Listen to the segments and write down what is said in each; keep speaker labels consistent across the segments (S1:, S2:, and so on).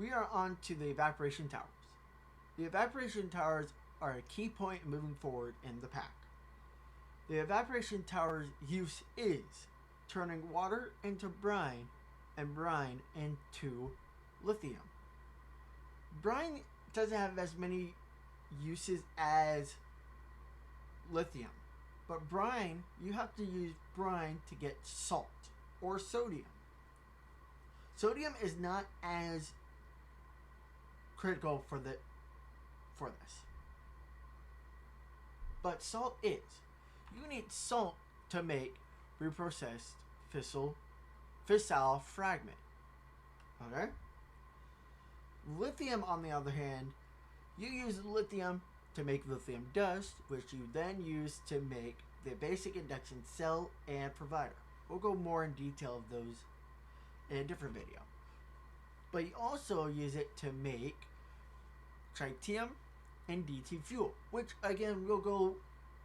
S1: we are on to the evaporation towers. The evaporation towers are a key point moving forward in the pack. The evaporation tower's use is turning water into brine and brine into lithium. Brine doesn't have as many uses as lithium, but brine, you have to use brine to get salt or sodium. Sodium is not as critical for this, but salt is. You need salt to make reprocessed fissile fragment. Okay? Lithium, on the other hand, you use lithium to make lithium dust, which you then use to make the basic induction cell and provider. We'll go more in detail of those in a different video. But you also use it to make tritium and DT fuel, which again we'll go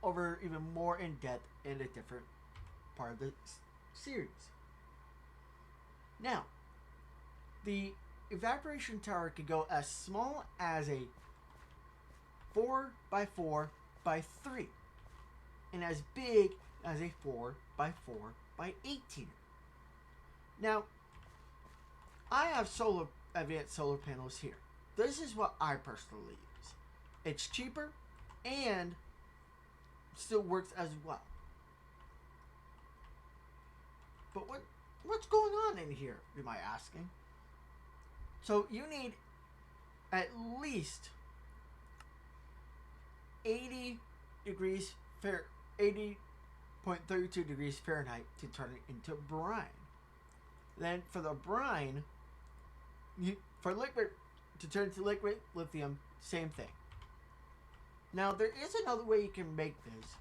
S1: over even more in depth in a different part of the series. Now, the evaporation tower can go as small as a 4x4x3 and as big as a 4x4x18. Now, I have advanced solar panels here. This is what I personally use. It's cheaper and still works as well. But what's going on in here, am I asking? So you need at least 80.32 degrees Fahrenheit to turn it into brine. Then for the brine, for liquid, to turn to liquid lithium, same thing. Now there is another way you can make this.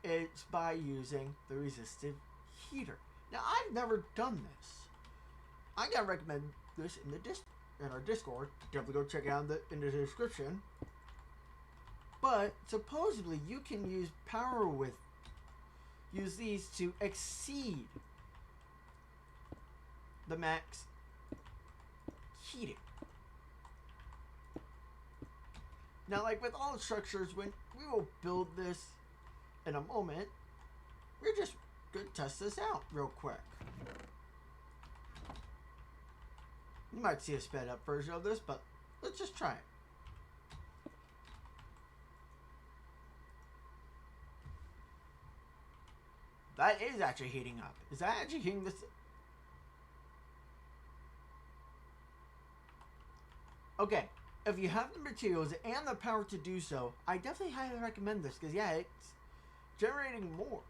S1: It's by using the resistive heater. Now I've never done this. I gotta recommend this in our Discord. Definitely go check it out in the description. But supposedly you can use these to exceed the max heating. Now, like with all the structures, when we will build this in a moment, we're just going to test this out real quick. You might see a sped up version of this, but let's just try it. That is actually heating up. Is that actually heating this? Okay, if you have the materials and the power to do so, I definitely highly recommend this because, yeah, it's generating more.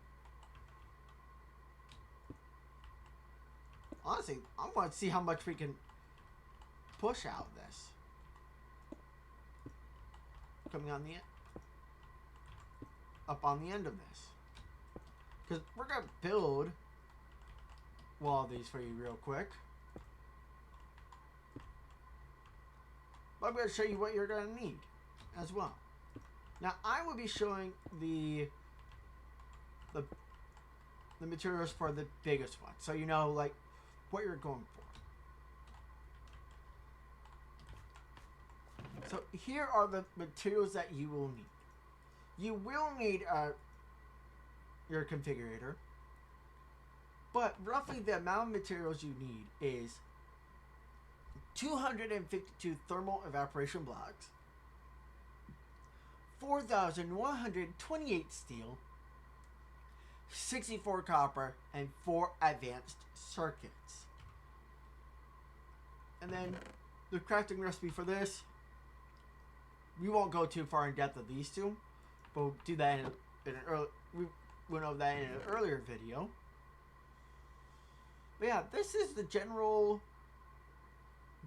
S1: Honestly, I want to see how much we can push out of this. Coming on the end. Up on the end of this. Because we're going to build all these for you real quick. But I'm going to show you what you're going to need as well. Now, I will be showing the materials for the biggest one. So you know, like, what you're going for. So here are the materials that you will need. You will need your configurator. But roughly the amount of materials you need is 252 thermal evaporation blocks, 4,128 steel, 64 copper, and 4 advanced circuits. And then the crafting recipe for this, we won't go too far in depth of these two, but we'll do that in an early. We went over that in an earlier video. But yeah, this is the general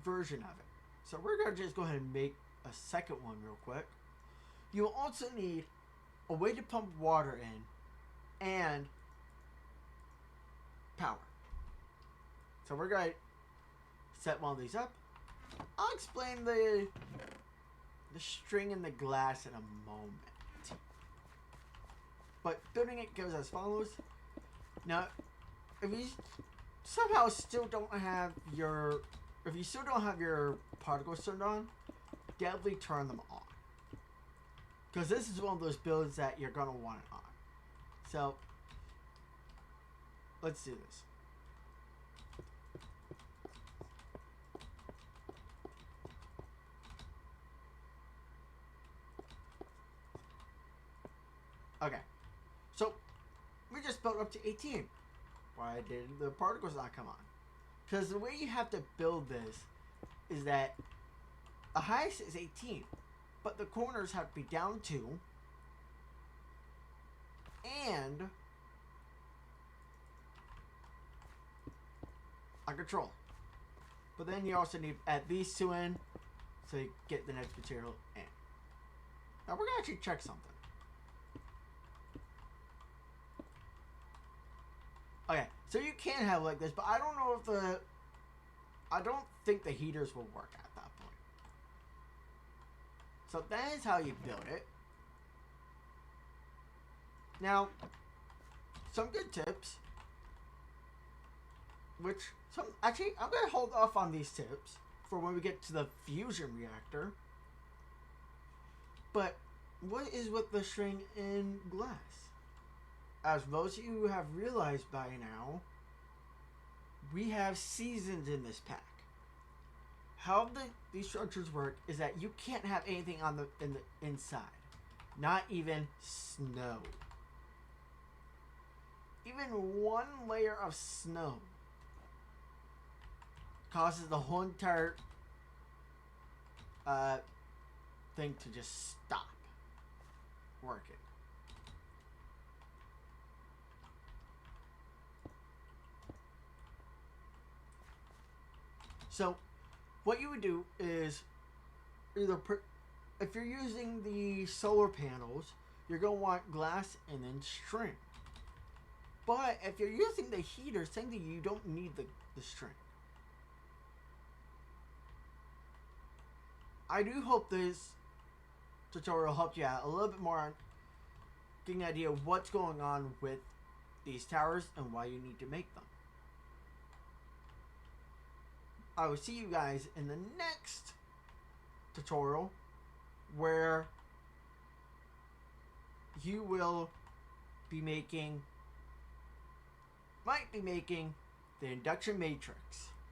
S1: version of it. So we're going to just go ahead and make a second one real quick. You'll also need a way to pump water in and power. So we're going to set one of these up. I'll explain the string and the glass in a moment. But building it goes as follows. Now, if you somehow still don't have your if you still don't have your particles turned on, definitely turn them on. Because this is one of those builds that you're going to want it on. So, let's do this. Okay. So, we just built up to 18. Why did the particles not come on? Because the way you have to build this is that the highest is 18, but the corners have to be down 2, and a control. But then you also need at least 2 in, so you get the next material in. Now we're gonna actually check something. Okay, so you can have like this, but I don't know if I don't think the heaters will work at that point. So that is how you build it. Now, some good tips, actually, I'm going to hold off on these tips for when we get to the fusion reactor. But what is with the string in glass? As most of you have realized by now, we have seasons in this pack. How these structures work is that you can't have anything on the inside, not even snow. Even one layer of snow causes the whole entire thing to just stop working. So, what you would do is either if you're using the solar panels, you're going to want glass and then string. But if you're using the heater, same thing, you don't need the string. I do hope this tutorial helped you out a little bit more on getting an idea of what's going on with these towers and why you need to make them. I will see you guys in the next tutorial where you will be might be making the induction matrix.